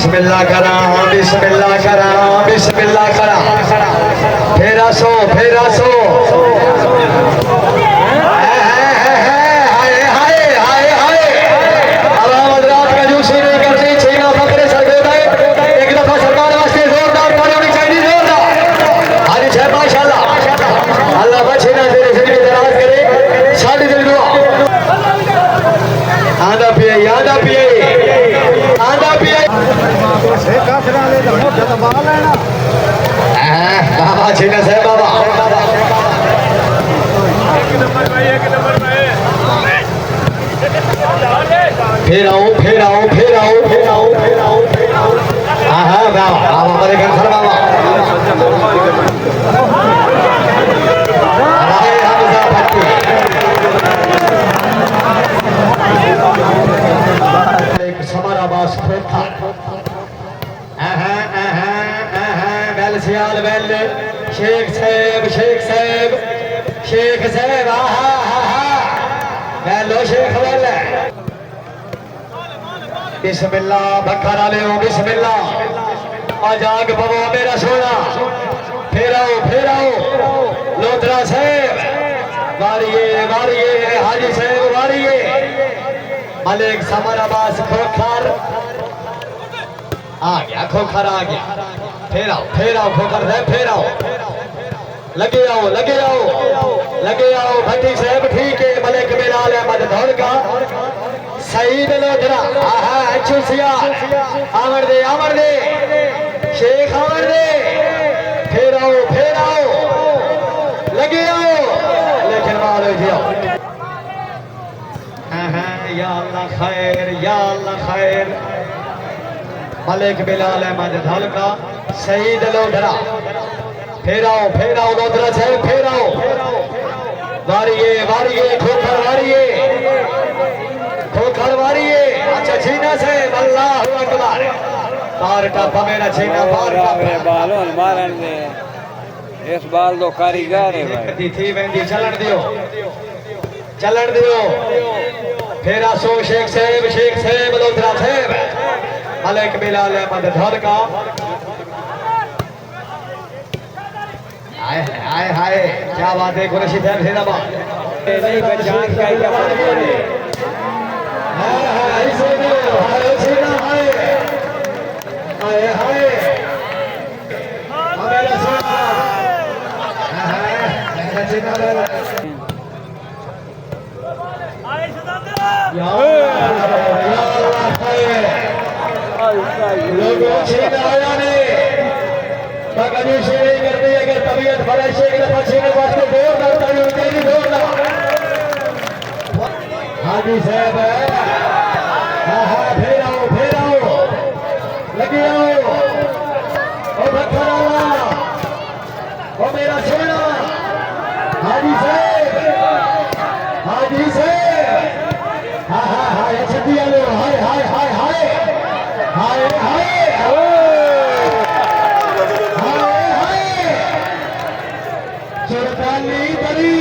बिस्मिल्लाह करा बिस्मिल्लाह करा बिस्मिल्लाह करा फेरा सो बाबा छीना से बाबा फिर आओ हाँ बाबा हमारे घर सर बाबा एक समाराबास खोखा सियाल बैल शेख साहब बैलो शेख बैल बिस्मिल्लाह बखरा ले बिस्मिल्लाह आजाग बबो मेरा सोना फिर आओ लोधरा साहब वारिये हाजी साहब वारिये मलिक समर अब्बास खोखर आ गया फिर आओ खोखर साहब फिर आओ लगे आओ भट्टी साहब ठीक है मलिक बिलाल अहमद धौल का सईद लोधरा चुसिया आमर दे शेख आमर दे फिर आओ लगे आओ लेकिन मारो जी आओ या अल्लाह खैर मलिक बिलाल अहमद धौल का सईद लोधरा फिर आओ लोधरा साहब फिर आओ वारिये खोखर वारिये अच्छा छीना साहब अल्लाह अकबर बार टापा मेरा छीना बार बालों मारन दे इस बाल दो कारीगर है भाई थी वेंदी चलन दियो फिर आसो शेख साहब लोधरा साहब मलिक बिलाल अहमद धौल का हाय क्या बात है कुरैशी साहब जिंदाबाद नहीं पहचान का क्या बात है अगर तबीयत फरेश हाजी साहब फिर आओ लगे आओ ओ मेरा सोना हाजी साहब छुट्टी लो हाय चुरताली बड़ी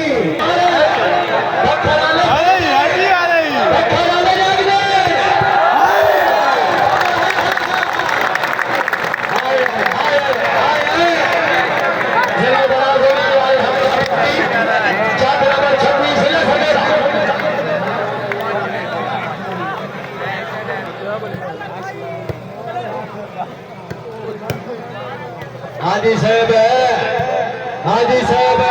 हाजी साहब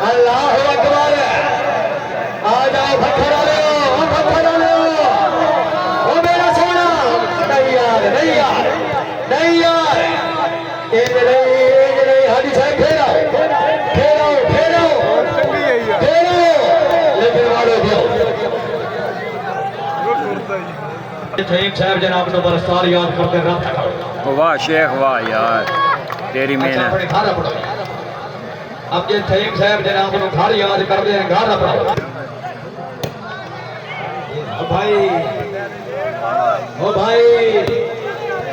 अल्लाह अकबर आ जाओ भखरा ले ओ मेरा सोना नहीं यार एज नहीं हाजी साहब फिर आओ लेकिन वालों दियो थईम साहब जनाब को बरसार याद करते रहता वाह शेख वाह यार तेरी मेहनत अब ये थईम साहब जनाब को घर याद कर दे घर अपना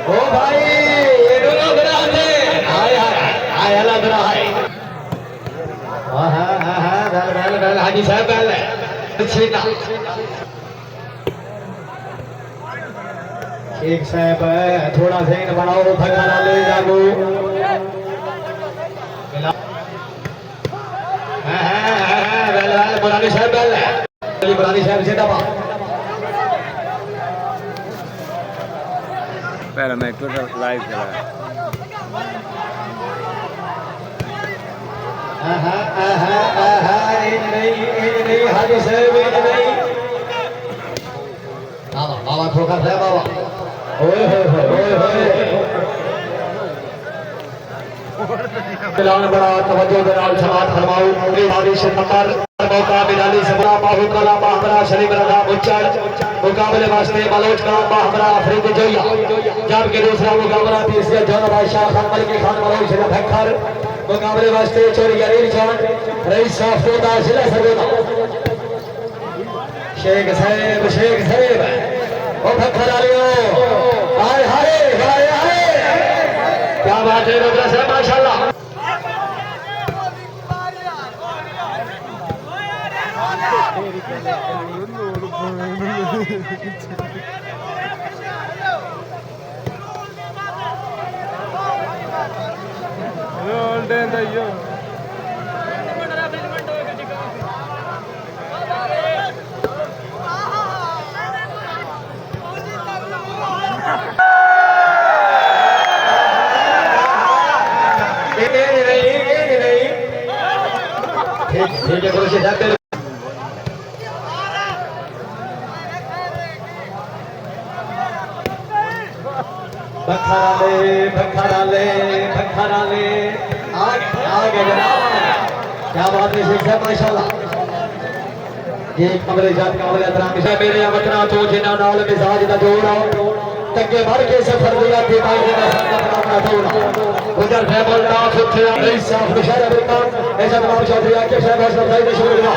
ओ भाई ये दोनों बड़ा है हाय अलग रहा है बैल हाजी साहब बैल छीना शेख साहब थोड़ा ज़हन बनाओ भगवान ले जागो बुरानी साहब बुरानी साहब जिंदाबाद पहले मैं ट्विटर लाइव करा नहीं हाजी साहब नहीं बाबा ठोका साहब बाबा ओए बिलाल बड़ा तवज्जो के नाल समात फरमाओ बारिश नंबर मौका बिलाली सबरा बाहु कला बाहरा शरीफ रजा बुच्चड़ मुकाबले वास्ते बलोच का बाहरा अफरीदी जोया जबकि दूसरा मुकाबला तीसरा जौन बादशाह खान मलिक खान बलोच शरीफ फखर मुकाबले वास्ते चोरी अलीर जान रईस साफोदा जिला सरगोदा शेख साहब ओ फखर आलियो हाय हाय हाय हाय क्या बात है रोकरा साहब माशाल्लाह ठीक है कुर्सी साहब बखरा ले आगे जनाब क्या बात है शेख साहब माशाल्लाह ये कमरे जात कामले अतराम से मेरे वतना तो जिना नाल मिजाज दा जोड़ा तके भर के सफर दिया के भाई ने अपना जोड़ा उधर फैबल डांस उठे रईस साहब मुशारा बिल्कुल ऐसा तमाम चौधरी के साहब हसन भाई ने शुक्रिया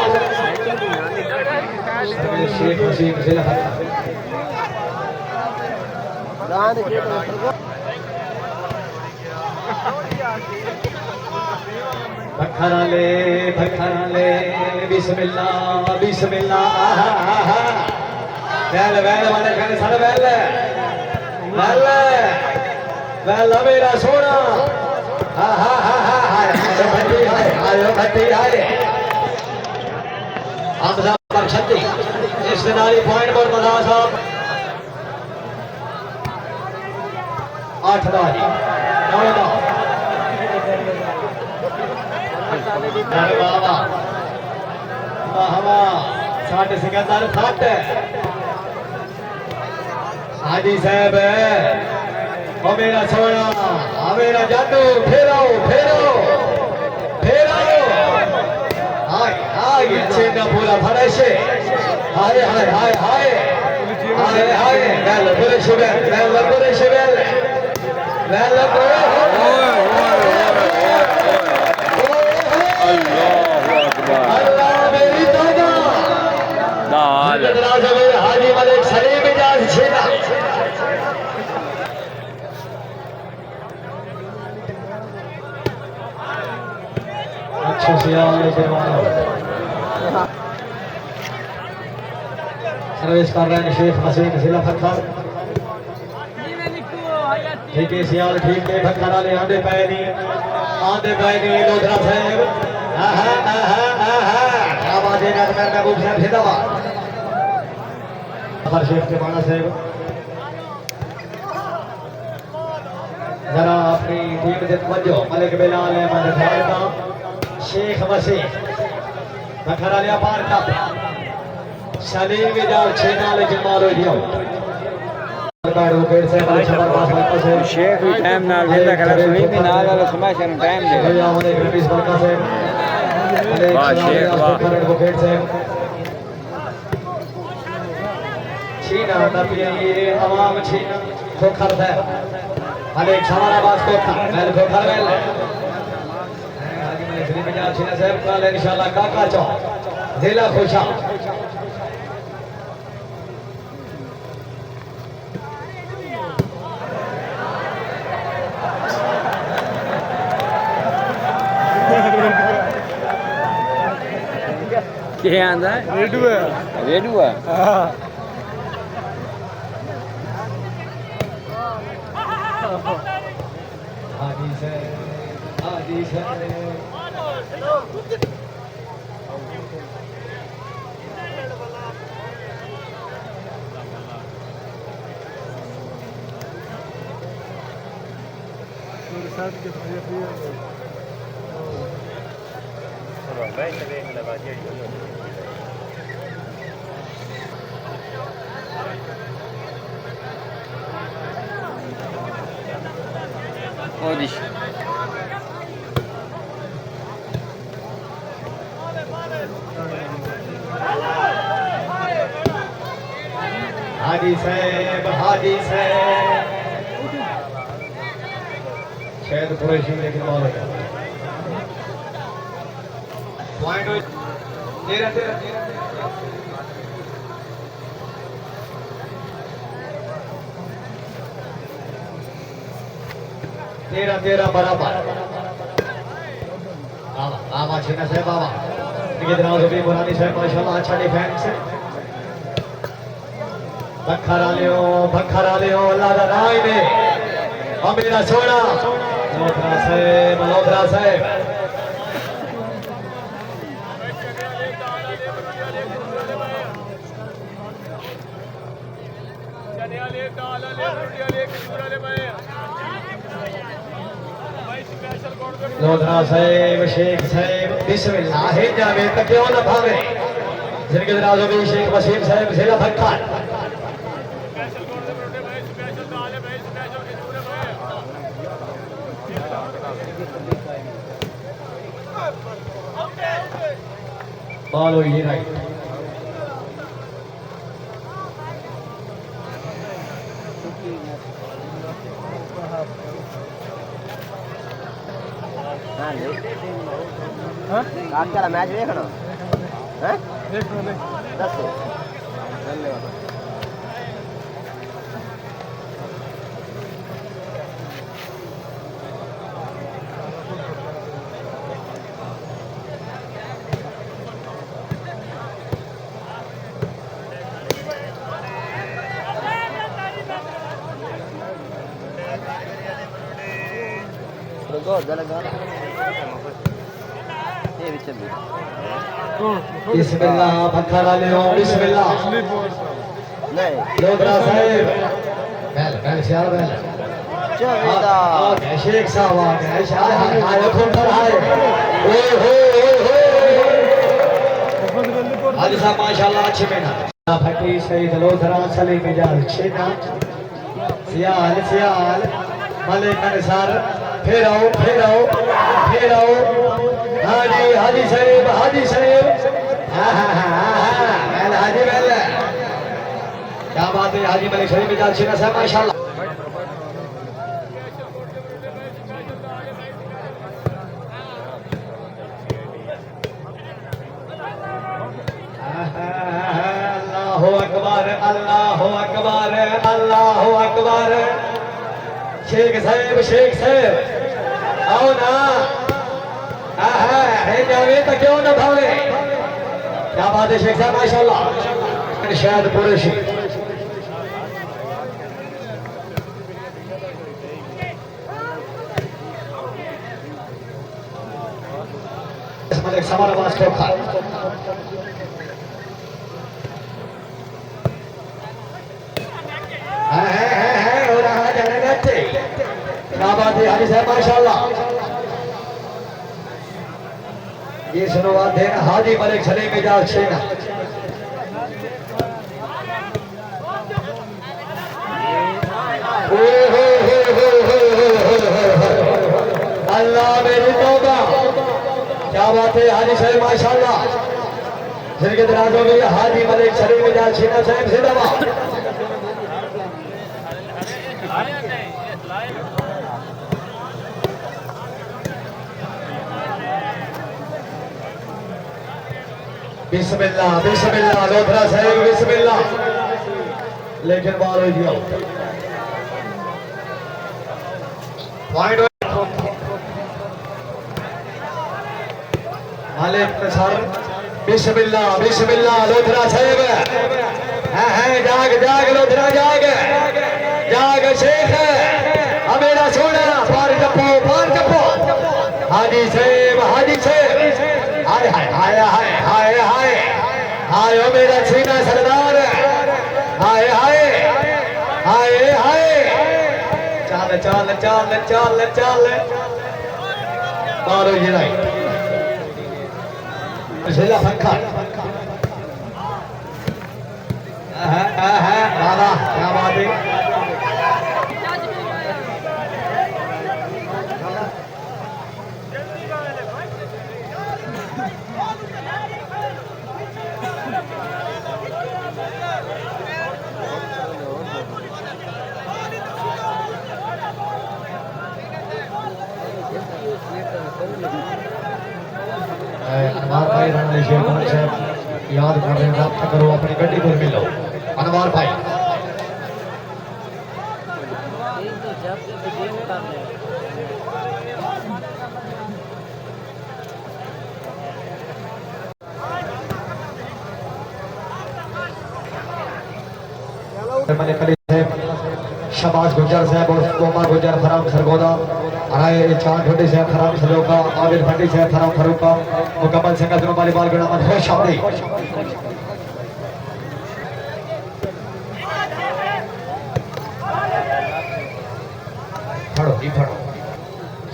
शेख हसीन जिला भखरा ले बिस्मिल्लाह वेल वाले कहने सारे वेल मेरा सोना भट्टी हाय हमजा पर 36 इस्तेनारी पॉइंट पर मजा साहब 8 दाजी 9 दा बाबा वाह साठ सिकंदर फट हाजी साहब ओ मेरा सोना मेरा जादू फेराओ हाय चेना पूरा फरेश हाय गल पूरे शिवेल अल्लाह मेरी तौबा हाजी मलिक सलीम इजाज छेना अच्छे से सर्विस कर रहे हैं शेख हसीन जिला फखर ठीक है सियाल ठीक है फखर वाले आंदे पे नहीं लोधरा साहब क्या बात है नगमेर महबूब साहब जिंदाबाद फखर शेख के माना साहब जरा अपनी टीम से तवज्जो मलिक बिलाल अहमद खान का शेख वसीम फखर वाले पार का सलीम इजाज छेना ले जमाल हो दिया शेख टाइम नाल वेंदा खड़ा सलीम नाल वाला समाज नु टाइम दे वाह शेख वाह छीना नबी आवाम छीना खोखर है अनेक सवाल आवाज खोखर मैं खोखर वेल हाजी मलिक सलीम इजाज छीना साहब कल इंशाल्लाह काका चौ जिला खुशा क्या आंदा रेडुआ हाजी से हाजी से Odis. हाजी साहब शायद कुरैशी लेकिन बॉल है पॉइंट 13 बराबर बाबा छीना साहब बाबा दिनाज भी बुरानी साहब माशाल्लाह अच्छा डिफेंस भखरा लियो अल्लाह दा नाम ने और मेरा सोना मल्होत्रा साहब लोधरा साहब शेख साहब बिस्मिल्लाह जावे तो क्यों न भावे जिनके दराजों में शेख वसीम साहब जिला भक्का बॉल हुई राइट आपका मैच देखना है दस धन्यवाद बिस्मिल्लाह भखरा लियो बिस्मिल्लाह नहीं लोधरा साहब बैल शाह बैल चौबीदा शेख साहब आ गए शाह आए खूब आए ओए हो आज साहब माशाल्लाह अच्छे मेहनत फटी सईद लोधरा सलीम इजाज छेना सियाल मलिक अंसार फिर आओ हाजी साहब हाजी बैल क्या बात है हाजी मलिक सलीम इजाज छेना साहब माशाल्लाह अल्लाह अकबर शेख साहब आओ ना है जावे तो क्यों ना भावे क्या बात है शेख साहब माशाल्लाह शायद कुरैशी मलिक समाराबाद को खा हो रहा है क्या बात है हाजी साहब माशाल्लाह ये शुरुआत है हाजी मलिक सलीम इजाज छेना अल्लाह मेरी तौबा क्या बात है हाजी साहब माशाल्लाह जिनके दराजों में हाजी मलिक सलीम इजाज छेना साहब जिंदाबाद बिस्मिल्लाह लोधरा साहब बिस्मिल्लाह लेकिन बॉल हो गया पॉइंट मालिक सर बिस्मिल्लाह लोधरा साहब जाग लोधरा जाग शेख मेरा सोना पार टप्पो हाजी साहब हाय हाय हाय हाय हाय हाय हाय ओ मेरा सीना सरदार हाय हाय हाय हाय चल चल चल चल चल मारो ये नहीं पिछला पंखा वाला क्या बात है अनवार भाई रणनीति साहब याद कर रहे हैं रब्त करो अपनी गड्डी को मिलो अनवार भाई शबाज गुजर साहब और तोमा गुजर फराम सरगोदा आए चांद फटी से फराम सलोका आबिर फटी से फराम फरूका मुकम्मल सिंह दोनों वाली बाल गड़ा मन खुश शादी फड़ो ही फड़ो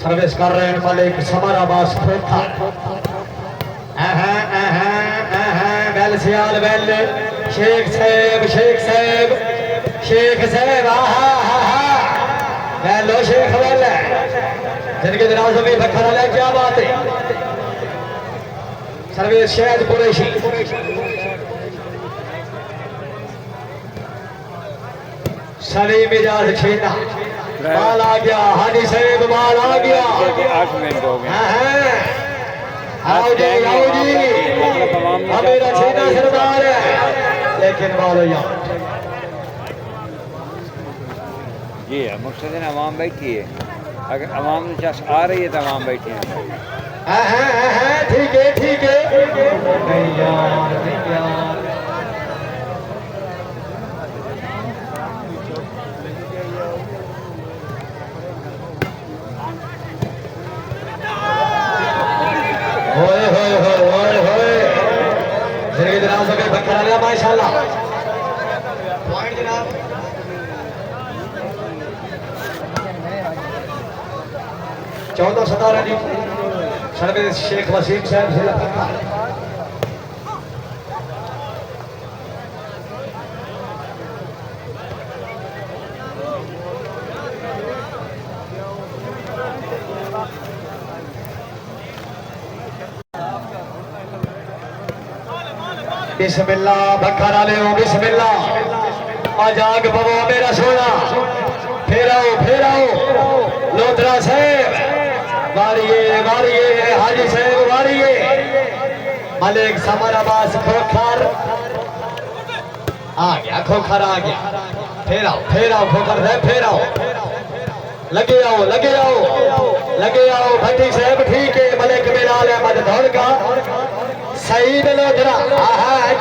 सर्विस कर रहे हैं मालिक समर अब्बास खोखा बेल सियाल बेल शेख साहब हेलो शेख वेल जिनके दिनाजों में बखरा ले क्या बात है सर्विस शहद कुरैशी सलीम इजाज छीना बाल आ गया हाजी साहब बाल आ गया 8 मिनट हो गए आओ जी मेरा छीना सरदार है लेकिन बाल यहाँ जी है मकसद है अवाम बैठी है अगर अवाम चस आ रही है तो अवाम बैठी है ठीक है नहीं यार होए जिंदगी दिनाज़ों में बकरा लिया माशाल्लाह पॉइंट जनाब 14-17 जी सर्विस शेख वसीम साहब जिला पक्का बिस्मिल्लाह बखरा ले बिस्मिल्लाह आजाग बबो मेरा सोना फेराओ लोधरा साहब वारिये हाजी साहब वारिये मलिक समर अब्बास खोखर आ गया फेराओ खोखर साहब फेराओ लगे आओ भट्टी साहब ठीक है मलिक बिलाल अहमद दौड़ का सईद लोधरा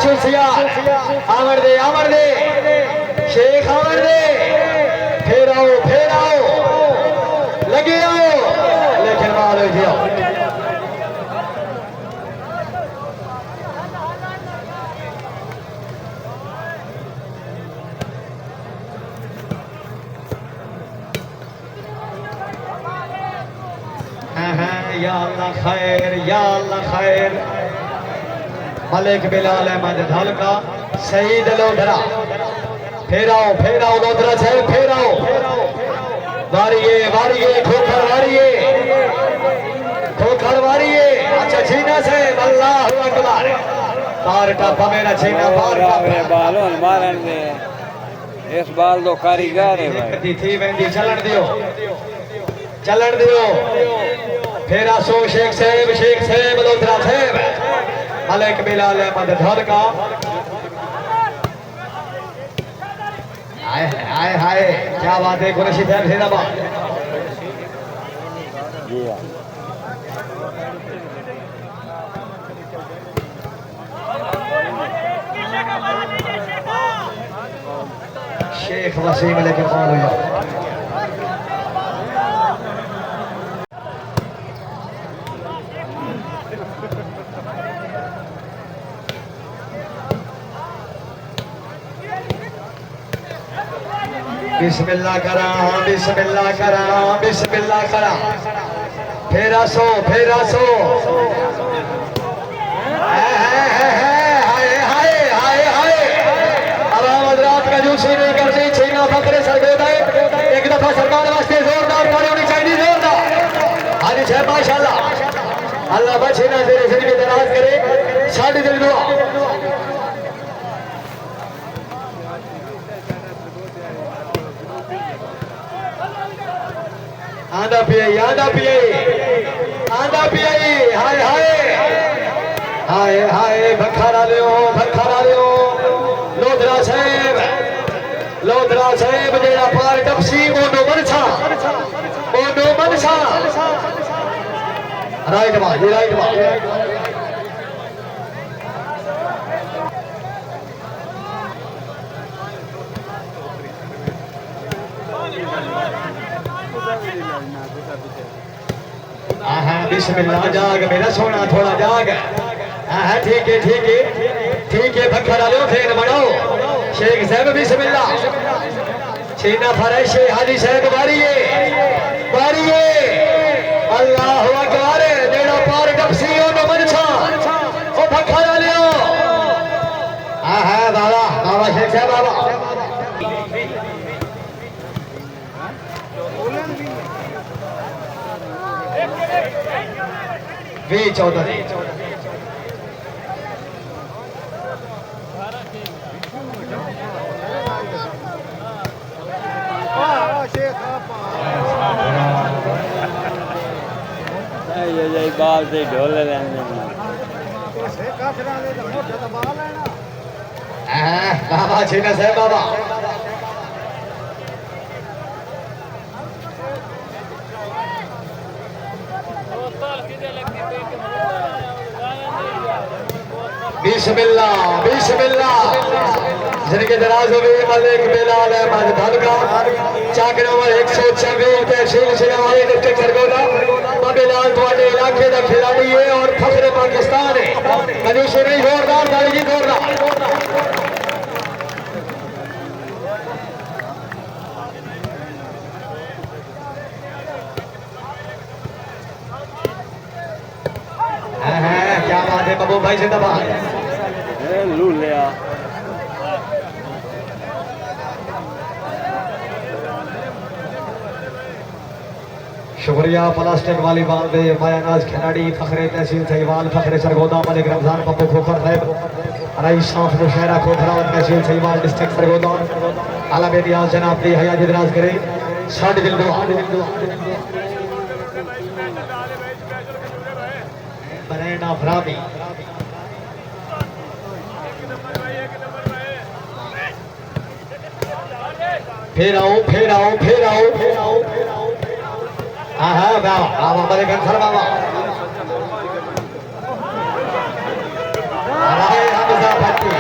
चूसिया आवर दे शेख आवर दे फेराओ लगे आओ लेकिन मारो जी आओ या अल्लाह खैर मलिक बिलाल अहमद धल का सईद लोधरा फेराओ लोधरा साहब फेराओ वारिये खोखर वारिये अच्छा छीना साहब अल्लाह अकबर पार टापा मेरा छीना पार बालों मारन में इस बाल दो कारीगर है भाई थी वेंदी चलन दियो फेरा सो शेख साहब लोधरा साहब मलिक बिलाल अहमद धल का हाय क्या बात है कुरैशी साहब जिंदाबाद जी हाँ शेख वसीम लेके कौन हुआ बिस्मिल्लाह करा, बिस्मिल्लाह करा, बिस्मिल्लाह करा। फेरा सो, फेरा सो। हाय हाय हाय हाय। आवाम हजरात का जूसी नहीं करनी, छीना फकरे सरगोदा। एक दफा सरकार वास्ते जोरदार ताली होनी चाहिए, जोरदार। हाजी साहब माशाल्लाह, अल्लाह बचे ना तेरे जिंदगी दराज करे, साढ़े दिल दुआ। आंदा पियाई, आंदा पियाई, आंदा पियाई। हाय हाय हाय हाय। भखारा लियो, भखारा लियो। लोधरा साहेब, लोधरा साहेब जेड़ा पार टपसी ओनो मनसा, ओनो मनसा। राइट बा, ये राइट बा। बिस्मिल्लाह। जाग मेरा सोना, थोड़ा जाग। ठीक है, ठीक है, ठीक है। भखरा लो, फेर बढ़ाओ। शेख साहब बिस्मिल्लाह। छीना फरश हाजी साहब बारिये, बारिये। अल्लाह अकबर। जेड़ा पार टपसी ओनो मनसा, ओ भखरा लियो। बाबा, बाबा शेख साहब बाबा। वे चौधरी ये बाल से ढोल लेने बाबा छीना साहब बाबा। बिस्मिल्लाह, बिस्मिल्लाह। जिनके दराज हो गए मलिक बिलाल अहमद धनका, चाक नंबर 126 तहसील सिलवाई डिस्ट्रिक्ट सरगोदा। बिलाल थोड़े इलाके का खिलाड़ी है और फखरे पाकिस्तान है। कंजूसी नहीं, जोरदार ताली जी, जोरदार। क्या बात है बबू भाई, जिंदाबाद। लू लिया। शुक्रिया प्लास्टिक वाली बाल दे मायानाज खिलाड़ी फखरे तहसील सहीवाल, फखरे सरगोदा मलिक रमजान पप्पू खोखर साहब, रईस साफ मुशहरा खोखरा और तहसील सहीवाल डिस्ट्रिक्ट सरगोदा। आला बेदियाल जनाब दी हया जिदराज करे, साढ़े दिल दुआ। बरेना फरामी फिर आओ, फिर आओ, फिर आओ, फिर आओ, फिर आओ। बाबा, बाबा मलिक अंसर बाबा। हमजा भट्टी।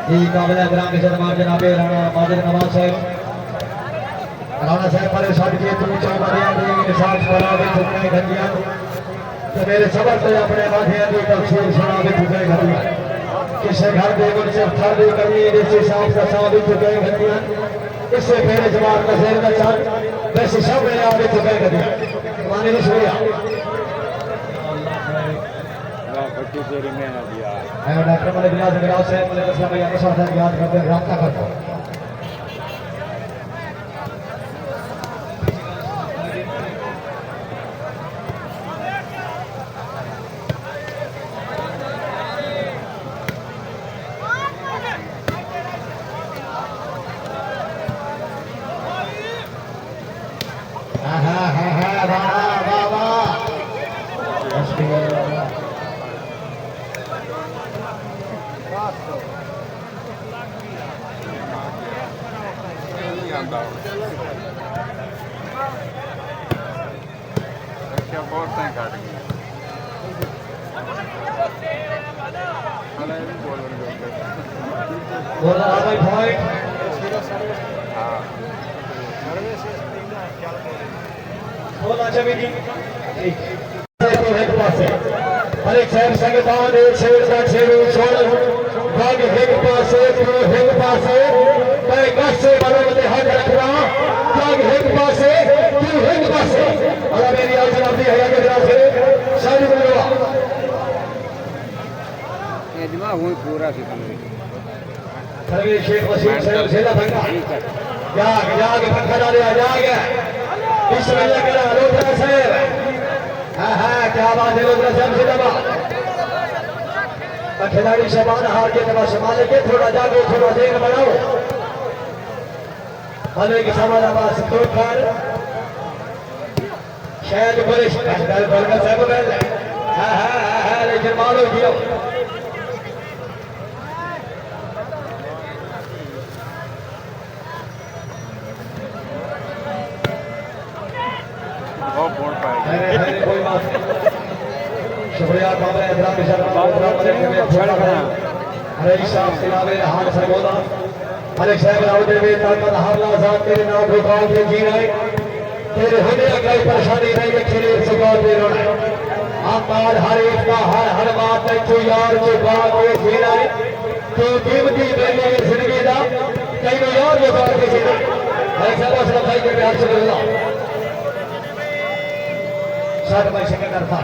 जी काबिल ग्राम के जनाब जनाब राणा माजिद नवाज साहब राणा साहब पर शॉट किए तुम चौबरिया दी निशान बना के चुकने घंटियां तो मेरे सबर से अपने माथे दी तफसीर सुना के चुके घंटियां किसे घर दे गुण से थर दी करनी जिस हिसाब से सा भी चुके घंटियां इससे मेरे जवान का शेर का चांद वैसे सब मेरे आगे चुके घंटियां माने नहीं शुक्रिया बच्ची तेरी मेहनत यार मैं डॉक्टर मलिक नियाज नगराव से मलिक असलम भैया के साथ याद करते हैं रब्ता करता हूं क्या बहुत हैं काट गई मलिक साहब संगतान एक शेर का शेरू छोड़ भाग हिग पासे तू हिग पासे मैं गस से बरोबते हक रखना भाग हिग पासे तू हिग पासे और मेरी आज जनाबी हया के तरफ से शादी करवा ये दिमाग हुई पूरा सिकंदर सर्वे शेख वसीम साहब जिला भंगा जाग जाग पंखा डाले जाग बिस्मिल्लाह करा रोजा साहब हाँ क्या बात है रोजा साहब जिंदाबाद खिलाड़ी शबान हार के तबा संभाले के थोड़ा जागो थोड़ा देर बढ़ाओ मलिक सवाल आवाज तो कर शायद बोले दल बरकत साहब बोले हाँ लेकिन मालो दियो बहुत बोल पाएगा कोई बात नहीं शुक्रिया काबिल इकराम के साथ अरे साहब सिलावे हाथ सरगोदा मलिक साहब राउदे में ताकत हारला जात तेरे नाम पे गांव के जी रहे तेरे होने कोई परेशानी नहीं है खेले सुबह दे रोना आमार हर एक का हर बात है तू यार जो बात के जी रहे तू कीमती बेली की जिंदगी दा कई यार जो बात के जी रहे मलिक साहब असलम भाई के प्यार से बोलना साथ भाई सिकंदर था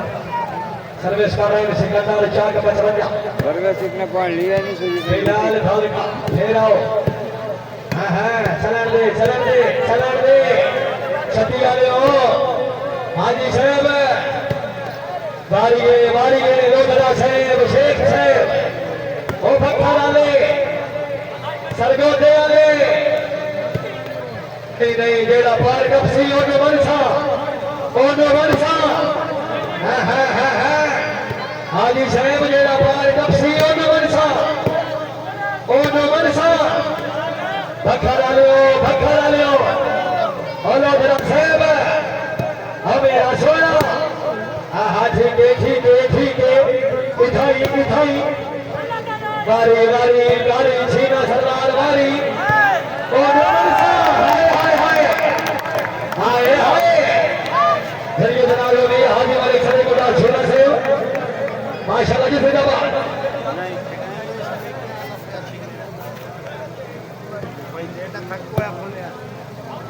सर्विस कर रहे हैं सिकंदर 4:55 बर्गर सीखने पॉइंट लिया नहीं सुजी फिलहाल धौलिका फिर आओ हाँ चलन दे छठी वाले हो हाजी साहब बारी गए लोधरा साहब शेख साहब ओ भक्खा वाले सरगोदे वाले नहीं जेड़ा पार कपसी ओनो मनसा हाँ हाजी साहब जेड़ा पार कपसी ओनो मनसा भखरा लियो ओलो जरा साहब हमें सोना हाँ ठीक है मिठाई बारी छीना सरदार बारी ओनो मनसा हाय जरिए जनाबों में हाजी वाले खड़े को डाल छीना से माशाल्लाह जी जिंदाबाद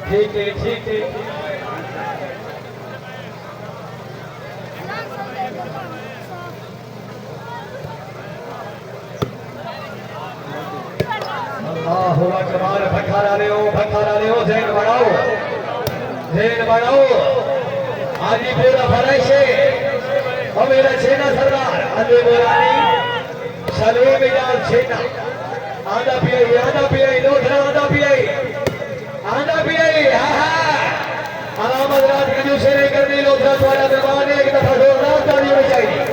ठीक है अल्लाहु अकबर भखारा ले हो जैन बढ़ाओ आजी पूरा फराइशे और मेरा छेना सरदार अली मोरानी सलीम इजाज छेना आधा पियाई लोधरा आधा पियाई अलामत रात की दूसरे नहीं करनी लोधरा द्वारा मेहमान एक दफा जोरदार तालियों में चाहिए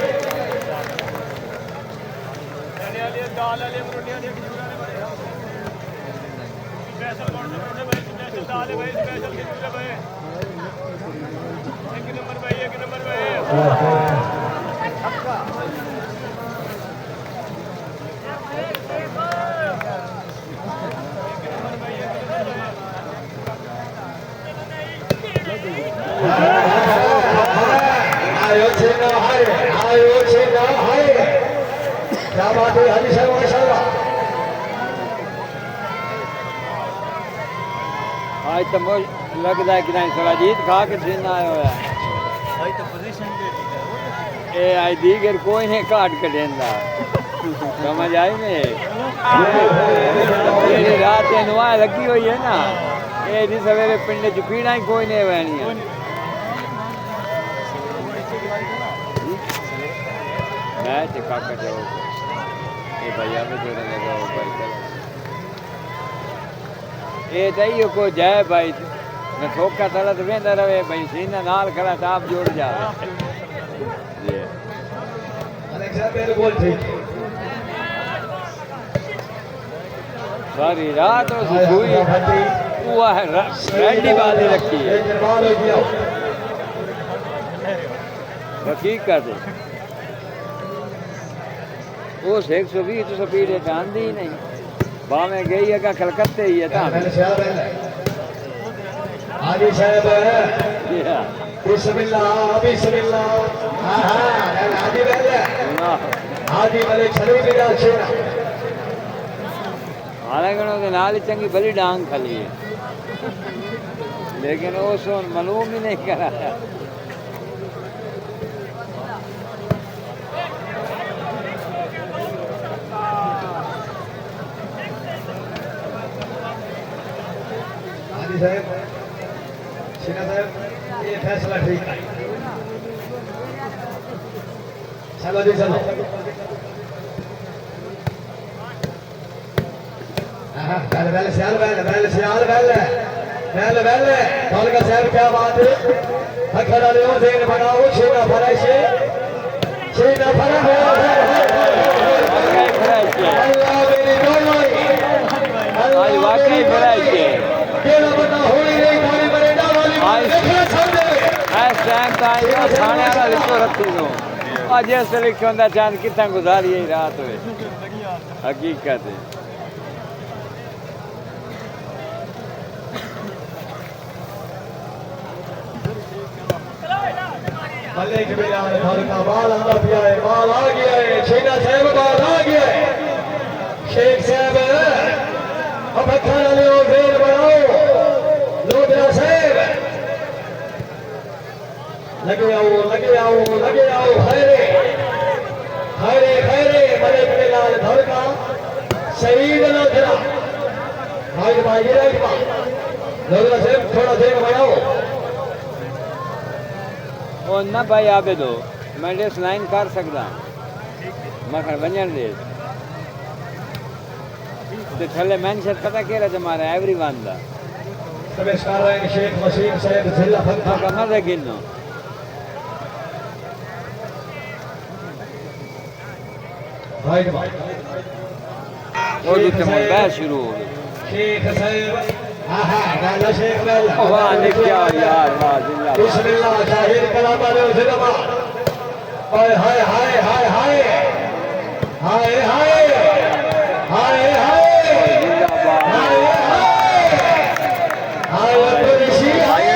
क्या बात है हाजी साहब माशाल्लाह। आज तो मुझे लगता है कि नहीं थोड़ा जीत खा के सीना आया हुआ है ये आई दीगर कोई नहीं काट के देंदा समझ आई में ये रात नुआ लगी हुई है ना ये जी सवेरे पिंड च पीना ही कोई नहीं बहनी है मैच काका जाओ ये भैया में जोड़ने लगा भाई चलो ये चाहिए को जाए भाई न ठोका तलत वेंदा रहे भाई सीना नाल खड़ा तो आप जोड़ जाए बिल्कुल ठीक सारी रात हुई हुआ है रेडी बाजी रखी है हकीकत उस 120 स्पीड आंदी ही नहीं बामे गई है कलकत्ते ही है हाजी साहब बिस्मिल्लाह बिस्मिल्लाह हाजी मलिक शरीफ दा शेरा हालांकि नाल चंगी बड़ी डांग खली है लेकिन वो सोन मालूम ही नहीं कराया हाजी साहब शेरा साहब ये फैसला ठीक है चलो जी चलो बैल सियाल बैल सियाल बैल बैल बैल कौन का साहब क्या बात है अखड़ा ले ओ देन बनाओ छेना फराशे छेना फरा हो अल्लाह मेरी डोई आज वाकई फराई के केड़ा बंदा होई नहीं थारी मरेडा वाली देखना समझे इस टाइम ताई खाने वाला लिखो रखी दो आज ऐसे लिखो होंदा चांद कितना गुजारी है रात हुए हकीकत है मलिक बिलाल घर का बाल आंदा पिया है बाल आ गया है छेना साहब बाल आ गया है शेख साहब अब खाना ले ओ देर बनाओ लोधरा साहब लगे आओ खैरे खैरे खैरे मलिक बिलाल घर का शहीद लोधरा भाई लोधरा साहब थोड़ा देर बनाओ और ना भाई आवे दो मैं डेस लाइन कर सकता मखन बंजन दे ते थले मेंशन पता केरा तुम्हारा एवरीवन दा प्रवेश कर रहे हैं शेख वसीम साहब जिला फंका कमर दे गिनो भाई भाई वो दूसरे मोड़ बैठ शुरू हो गई शेख साहब गाना शेख वाला वाह ने क्या यार वाह जिंदाबाद बिस्मिल्लाह शाहिद कलाम वाले जिंदाबाद ओए हाय हाय हाय हाय हाय हाय हाय हाय जिंदाबाद हाय पुलिसी हाय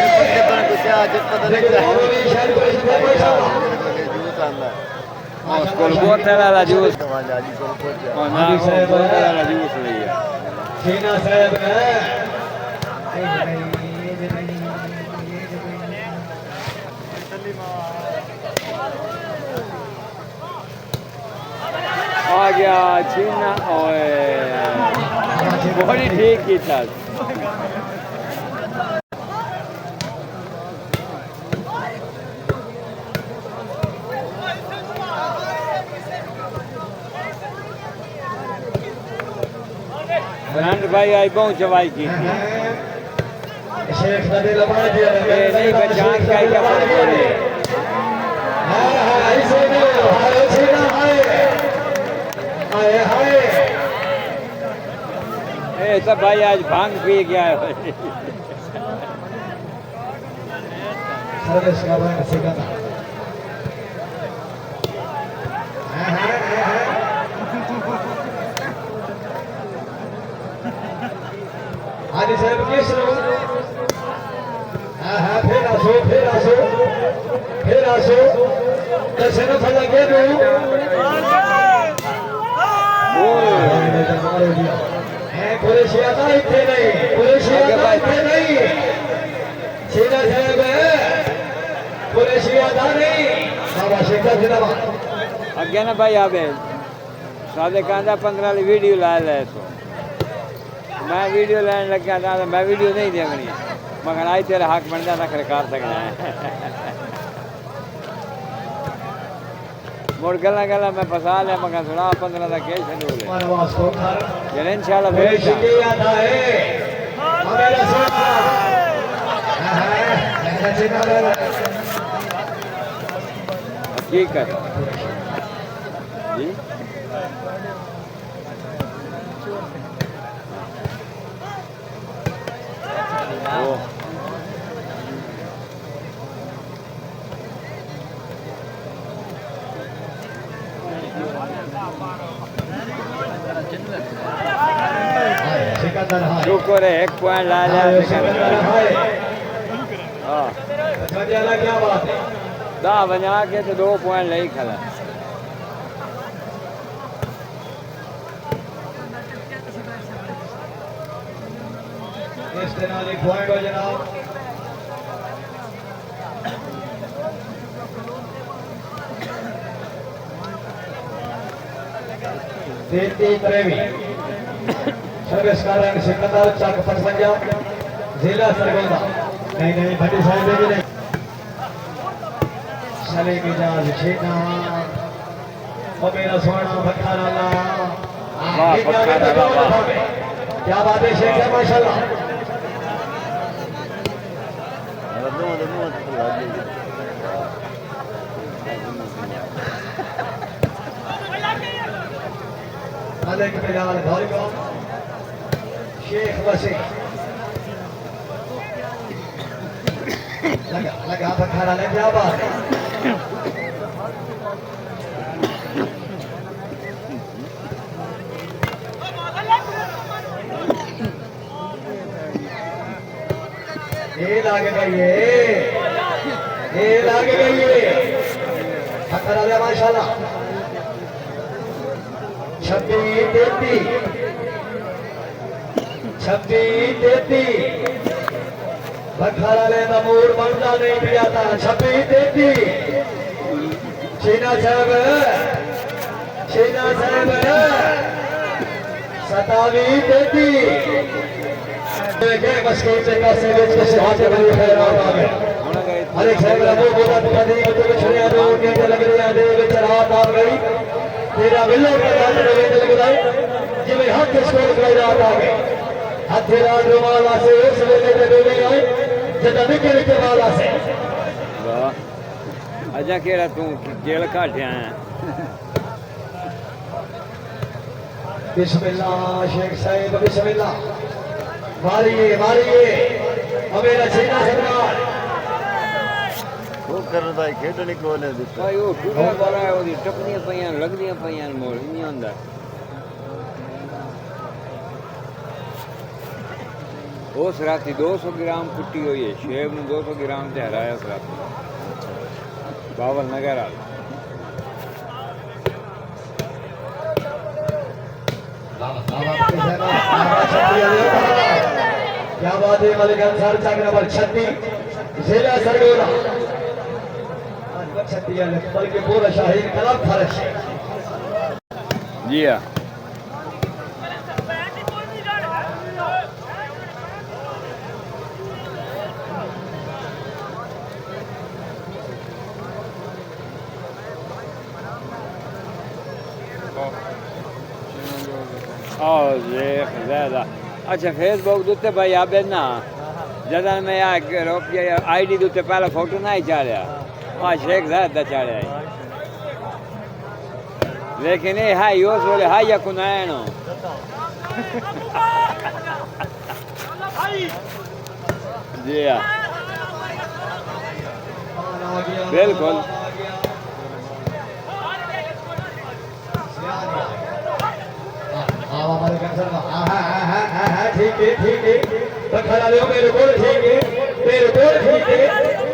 स्कूल बहुत सारा जूस और ना बहुत सारा जूस लिया सीना साहब आ गया चीना ओए बड़ी ठीक की था ब्रांड भाई आई बहुत चवाई की शेख नदी लगा दिया नहीं बचान का क्या फर्क पड़े ऐसे नहीं हाय सीना हाय हाय हाय ए सब भाई आज भांग पी गया है सर्विस का भाई सिखाता हाजी साहब किस फिर आसो कैसे न फला के दो मारो दिया है कुरेशिया का इतने नहीं कुरेशिया का इतने नहीं सीधा साहब कुरेशिया का नहीं बाबा शेखर जिंदाबाद अगे ना भाई आवे सादे कहता 15 वाली वीडियो ला ले तो मैं वीडियो लेने लग गया था मैं वीडियो नहीं देखनी मगर आई तेरा हक बन जाता कर सकना है मुड़ गला गला मैं फसा लिया मगर सुना 15 का केस शेड्यूल है मानवास को घर जन इंशाल्लाह भेज कुरेशिया आता है हमें सोना हकीकत जी ओ सिकंदर हाय रुको रे 1 पॉइंट ला लिया सिकंदर हाय हाँ मजाला क्या बात है 10 बजा के तो 2 पॉइंट ले खड़ा इस दिन वाली पॉइंट हो जनाब देती प्रेमी सर्विस कर रहे हैं सिकंदर चक 55 जिला सरगोदा नहीं भट्टी साहब भी नहीं सले की जाज छीना ओ मेरा सोना भखाराला वाह भखाराला वाह क्या बात है शेख है माशाल्लाह मलिक बिलाल भार्गव शेख वसीम लगा भखारा ले क्या बात है ये लाग गई भखारा ले माशाल्लाह 26-33 भखारा ले मूड बनता नहीं पिया था 26-33 शीना साहब 27-33 मस्कीन से कैसे बेच के सिहाते बनी खैरात आ गए अरे साहब रबो बोला कदी तो छड़िया दो के लग रहा दे विच रात आ गई तेरा विलो का रात वेद लग रहा जिਵੇਂ हथ स्कोर कर रात आ गई हथ रात वाला से उस वेले ते डोले आए जदा निके निके वाला से वाह अजा केड़ा तू जेल काटिया है बिस्मिल्लाह शेख साहिब बिस्मिल्लाह मारिए हमें सीना सरकार वो करदा खेडनी कोने दी भाई वो टूटा बड़ा है ओदी टपनियां पईयां लगदियां पईयां मोड़ नहीं आंदा उस राती 200 ग्राम कुट्टी हुई है शेब ने 200 ग्राम से हराया उस राती बावल नगर आ क्या बात है मलिक अंसार चक नंबर 36 जिला सरगोदा 36 बल्कि पूरा शाहीन कलम फर्श जी हाँ ज्यादा अच्छा फेसबुक दुते भाई आप ना जदा मैं रोक आईडी दुते पहले फोटो ना ही चाढ़िया हाँ शेख ज्यादा चाढ़िया लेकिन ये हाई उस बोले हाई या कुनैन जी हाँ बिल्कुल ठीक है बखरा ले मेरे को ठीक है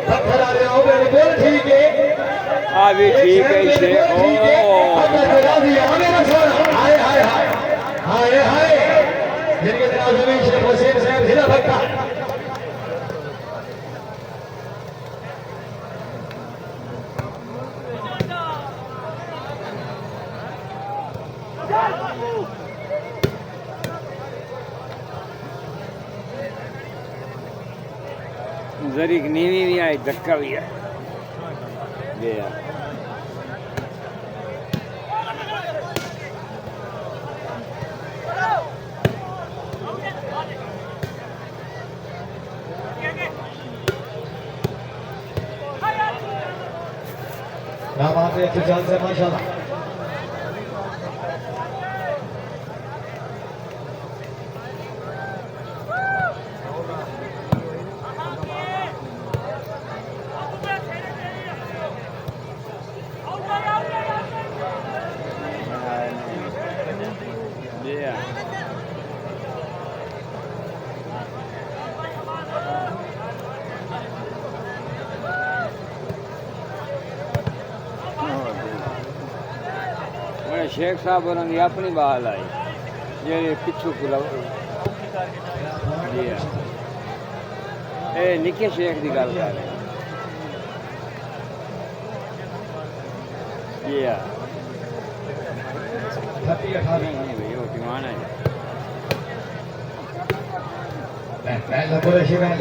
बखरा ले मेरे को ठीक है अभी ठीक है शेख हाय हाय हाय जरी नीवी भी आई, धक्का भी है। गया क्या बात है, अच्छी चाल से माशाल्लाह। गया मैंने शेख साहब उन्होंने अपनी बहाल आई ये पिछू को जी ए निके शेख की गल कर रहे ये नहीं भाई वो दीवाना है पहला कुरैशी में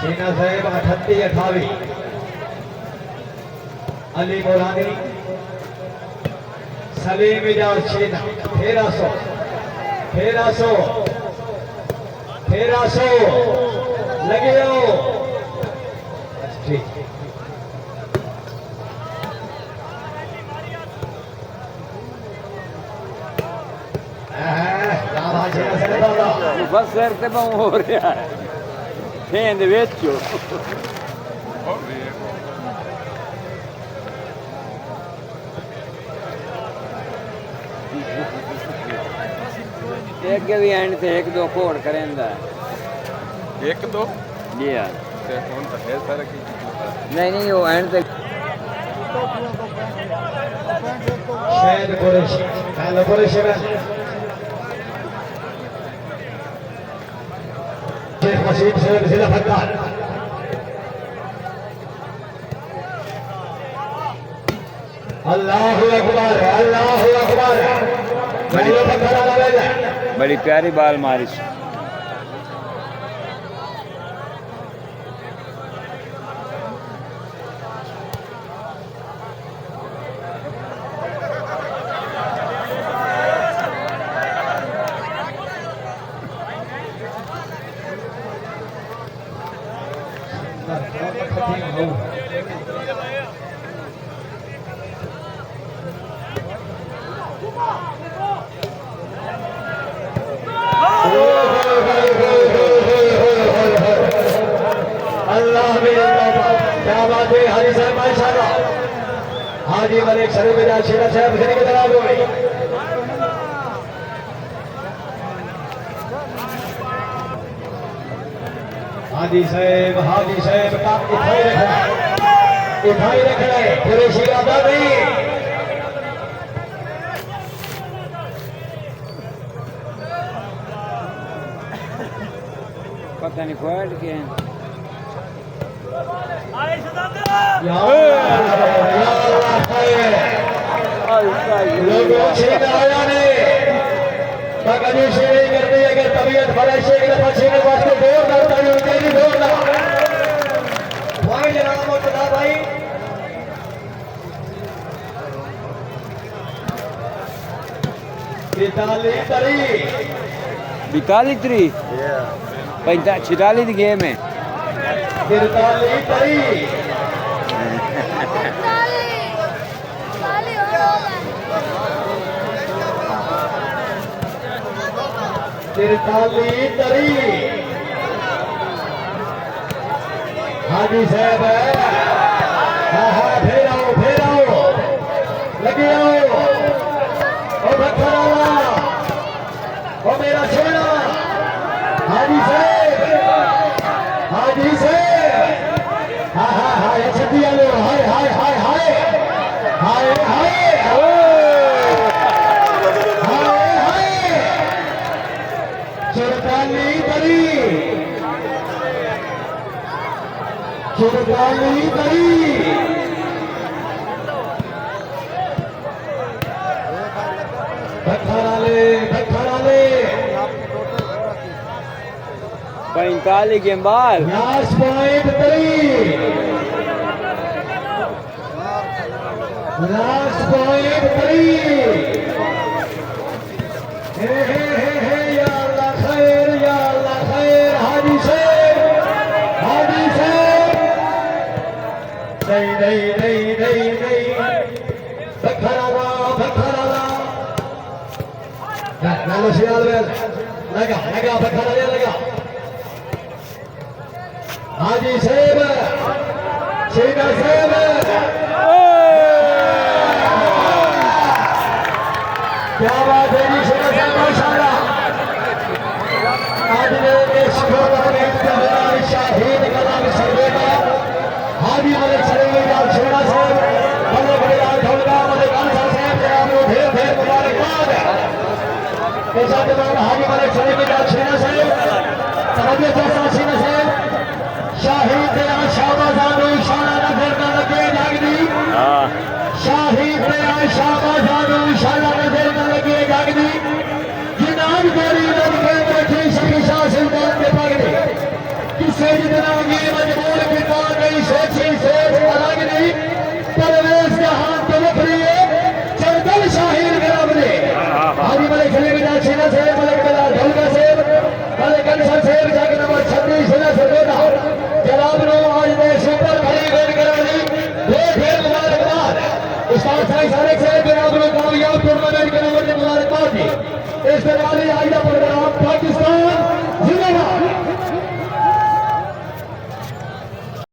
सीना साहिब 38-28 अली मोरानी सलीम इजाज सीना 1300 लगे हो। ठीक बस सर ते बहु हो रहा है खेंद वेचो एक भी एंड थे एक दो कोड करेंदा एक दो जी हाँ फोन तो है सारा की नहीं वो एंड तक शायद कुरैशी पहला कुरैशी में शेख मशीद से जिला फत्तार अल्लाहु अकबर अल्लाहु अकबर। बड़ी प्यारी बाल मारी हाजी मलिक शरीफ इजाज शेरा साहब की तरफ हो गई। हाजी साहब का उठाई रखना है कुरैशी आदा नहीं। पता नहीं क्वाड के हैं लोगों छीन आया ने बाकी शेरी करती है अगर तबीयत बड़ा शेख दफा छीने वास्ते दौड़ करता है तेरी दौड़ ना भाई जनाब मुर्तजा भाई बिताली त्री 46 गेम है हाजी साहब फिर आओ लगे आओ ओ भक्तरा ओ मेरा सोना हाजी साहब छत्ती लो हाय चुरकाली तरी बखराले 45 गेम बाल लास्ट पॉइंट 3 लास्ट पॉइंट 3 हे या अल्लाह खैर हाजी शेख नहीं बखराला नालो शियाल वेल लगा बखराले लगा हाजी साहब शेखा साहब क्या बात है जी शेखा साहब माशाल्लाह आज ने शाहीन कलाम सरवेगा हाजी मलिक सरेगा शेखा साहब मलिक बड़ा ढोलका मलिक अंसार साहब जनाब को ढेर मुबारकबाद ऐसा जनाब हाजी मलिक सरेगा शेखा साहब तवज्जो जैसा शेखा साहब शाहीद तेरा शाहबाजानो शाना नजर न लगे जागदी शाहीद तेरा शाहबाजानो शाना नजर न लगे जागदी जिनाब गोरी लगे बैठी सभी शाह सुल्तान के पगड़ी किसे जितना ये मजबूर पिता गई सोची सोच अलग नहीं परवेश का हाथ तो बखरी है चंदन शाहीद गराबने हाजी मलिक सलेगा शेना से मलिक बला ढोलका से मलिक अंसर से जाके नंबर 26 शेना से बेटा जनाब नो आज ने सुपर खड़ी गोल करानी ढेर मुबारकबाद उस्ताद साईं सारे से जनाब नो कामयाब टूर्नामेंट के नंबर मुबारकबाद दी इस तरह आज